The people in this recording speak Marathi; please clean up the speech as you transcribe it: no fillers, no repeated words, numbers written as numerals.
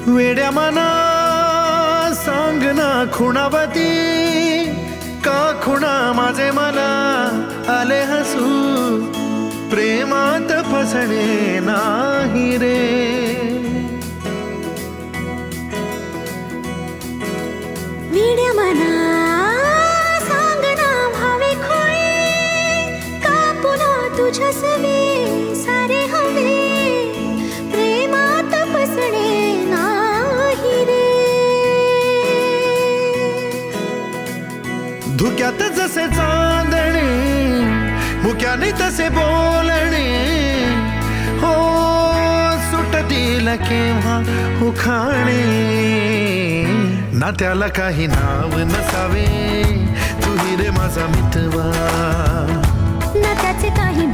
वेड्या मना सांग ना खुणावती का खुणा माझे मला आले हसू प्रेमात फसणे नाही रे वेड्या मना सांग ना भावे खोळे का पुन्हा तुझ्या सवे सारे हवे प्रेमात फसणे नाही रे धुक्यात जसे चांदणे मुक्याने तसे बोलणे हो सुटतील केव्हा उखाणे ना त्याला काही नाव नसावे तू रे माझा मितवा ना त्याचे काही